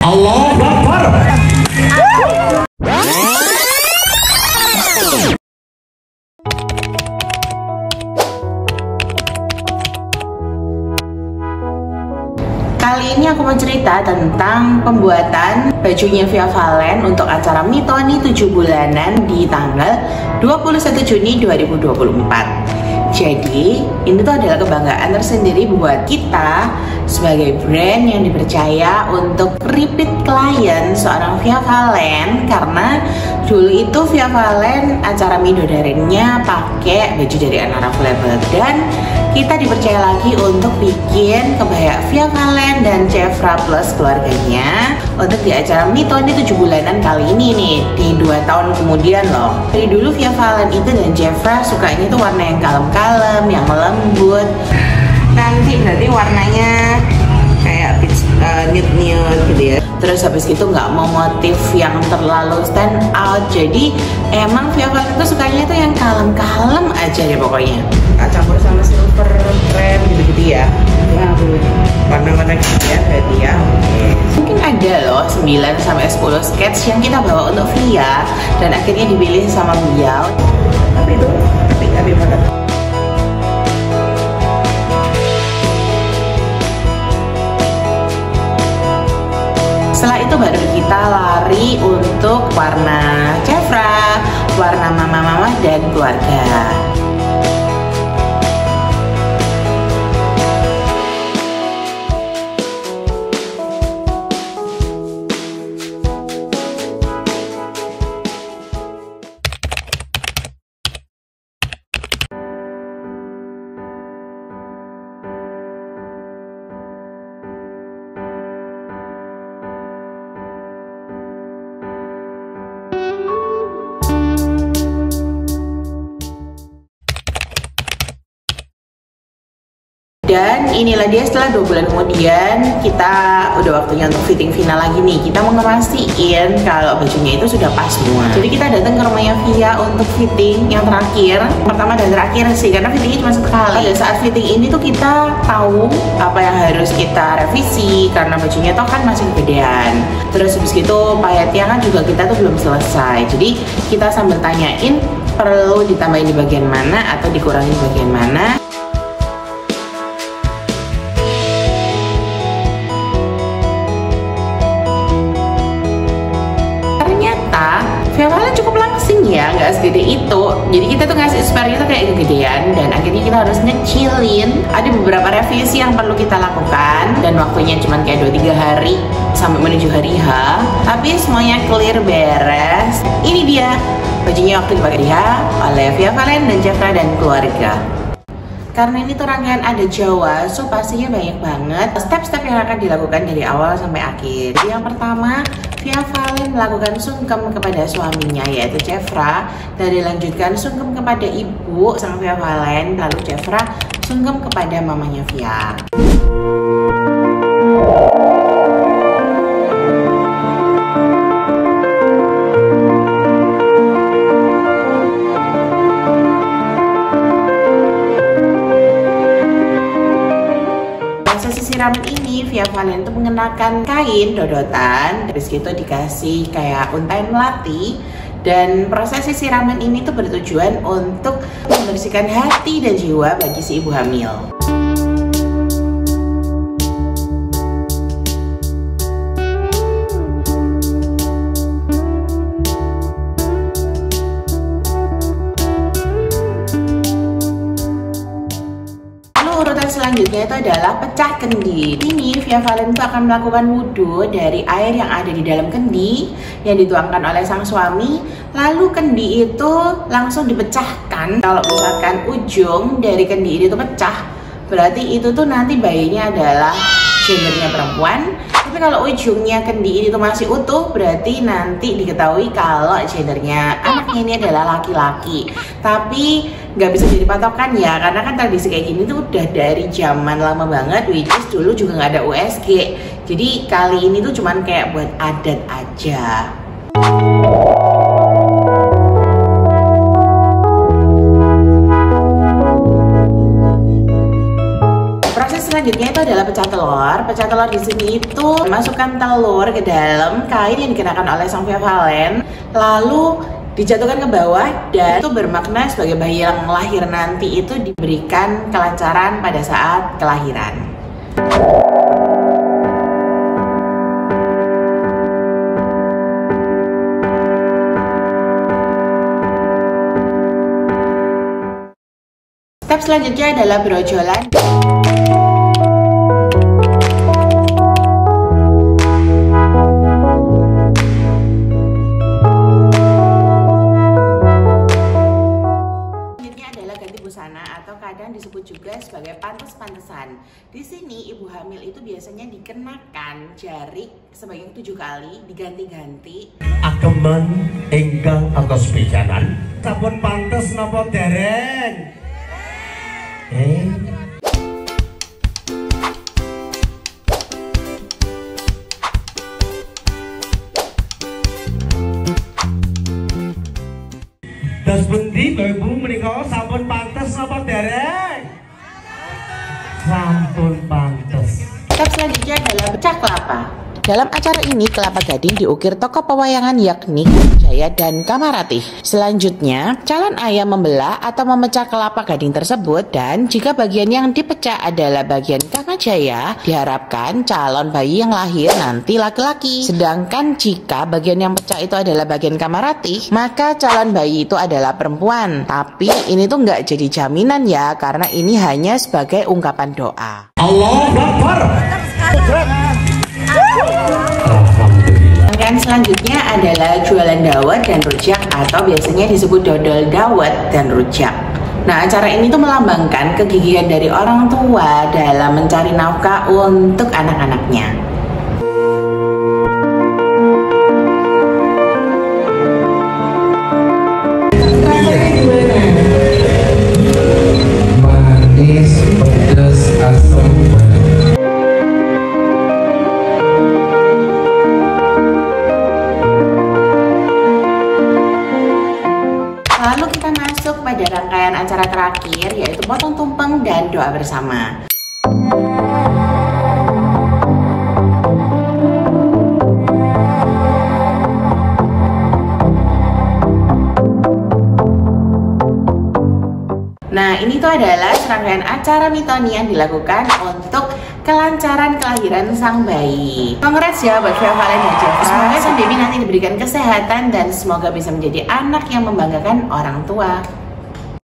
Allah Akbar. Kali ini aku mau cerita tentang pembuatan bajunya Via Valen untuk acara Mitoni 7 bulanan di tanggal 21 Juni 2024. Jadi, ini tuh adalah kebanggaan tersendiri buat kita sebagai brand yang dipercaya untuk repeat klien seorang Via Valen, karena dulu itu Via Valen acara midodarennya pakai baju dari Anara Label, dan kita dipercaya lagi untuk bikin kebaya Via Valen dan Jeffra plus keluarganya untuk di acara Mitoni 7 bulanan kali ini nih, di 2 tahun kemudian loh. Dari dulu Via Valen itu dan Jeffra sukanya itu warna yang kalem-kalem, yang melembut. Nanti berarti warnanya kayak nude-nude gitu ya. Terus habis itu nggak mau motif yang terlalu stand out. Jadi emang Via Valen itu sukanya tuh yang kalem-kalem aja deh pokoknya. Campur sama silver krem gitu-gitu ya. Warna-warna gitu ya berarti ya. Mungkin ada loh 9-10 sketch yang kita bawa untuk Via dan akhirnya dipilih sama beliau. Tapi itu tapi banget. Setelah itu baru kita lari untuk warna Jeffra, warna mama-mama dan keluarga. Dan inilah dia, setelah 2 bulan kemudian kita udah waktunya untuk fitting final lagi nih. Kita mau ngemastiin kalau bajunya itu sudah pas semua. Jadi kita datang ke rumahnya Via untuk fitting yang terakhir, pertama dan terakhir sih, karena fittingnya cuma sekali. Pada saat fitting ini tuh kita tahu apa yang harus kita revisi karena bajunya toh kan masih kegedean. Terus habis itu payetnya kan juga kita tuh belum selesai. Jadi kita sambil tanyain perlu ditambahin di bagian mana atau dikurangi di bagian mana. Via Valen cukup langsing ya, nggak segede itu. Jadi kita tuh ngasih spare itu kayak kegedean dan akhirnya kita harus ngecilin. Ada beberapa revisi yang perlu kita lakukan dan waktunya cuma kayak 2-3 hari sampai menuju hari H. Tapi semuanya clear, beres. Ini dia bajunya waktu dipakai di H oleh Via Valen dan Jeffra dan keluarga. Karena ini tuh rangkaian adat Jawa, so pastinya banyak banget step-step yang akan dilakukan dari awal sampai akhir. Jadi yang pertama, Via Valen melakukan sungkem kepada suaminya yaitu Jeffra, dan dilanjutkan sungkem kepada ibu sang Via Valen, lalu Jeffra sungkem kepada mamanya Via. Siraman ini Via Valen itu mengenakan kain dodotan, habis gitu dikasih kayak untai melati, dan prosesi siraman ini tuh bertujuan untuk membersihkan hati dan jiwa bagi si ibu hamil. Selanjutnya itu adalah pecah kendi. Ini Via Valen itu akan melakukan wudhu dari air yang ada di dalam kendi yang dituangkan oleh sang suami. Lalu kendi itu langsung dipecahkan. Kalau misalkan ujung dari kendi ini tuh pecah, berarti itu tuh nanti bayinya adalah gendernya perempuan. Tapi kalau ujungnya kendi ini tuh masih utuh, berarti nanti diketahui kalau gendernya anaknya ini adalah laki-laki. Tapi nggak bisa jadi patokan ya, karena kan tradisi kayak gini tuh udah dari zaman lama banget, which is dulu juga nggak ada USG. Jadi kali ini tuh cuman kayak buat adat aja. Proses selanjutnya itu adalah pecah telur. Pecah telur di sini itu masukkan telur ke dalam kain yang dikenakan oleh sang Via Valen, lalu dijatuhkan ke bawah, dan itu bermakna sebagai bayi yang lahir nanti itu diberikan kelancaran pada saat kelahiran. Step selanjutnya adalah berojolan. Atau kadang disebut juga sebagai pantes-pantesan. Di sini ibu hamil itu biasanya dikenakan jarik sebanyak 7 kali, diganti-ganti. Ageman ingkang atos pijanan sampun pantes napa dereng? Das bendi Bapak Ibu menika sampun pantes napa dereng? Sampun pantes. Step selanjutnya adalah pecah kelapa. Dalam acara ini kelapa gading diukir tokoh pewayangan yakni Jaya dan Kamaratih. Selanjutnya, calon ayah membelah atau memecah kelapa gading tersebut, dan jika bagian yang dipecah adalah bagian Kamajaya, diharapkan calon bayi yang lahir nanti laki-laki. Sedangkan jika bagian yang pecah itu adalah bagian Kamaratih, maka calon bayi itu adalah perempuan. Tapi ini tuh nggak jadi jaminan ya, karena ini hanya sebagai ungkapan doa. Allahu Akbar. Rangkaian selanjutnya adalah jualan dawet dan rujak, atau biasanya disebut dodol dawet dan rujak. Nah, acara ini tuh melambangkan kegigihan dari orang tua dalam mencari nafkah untuk anak-anaknya. Manis, pedas, asam. Lalu kita masuk pada rangkaian acara terakhir, yaitu potong tumpeng dan doa bersama. Nah, ini tuh adalah serangkaian acara mitoni yang dilakukan untuk kelancaran kelahiran sang bayi. Congrats ya buat Via Valen dan Jeffra. Semoga sang baby nanti diberikan kesehatan dan semoga bisa menjadi anak yang membanggakan orang tua.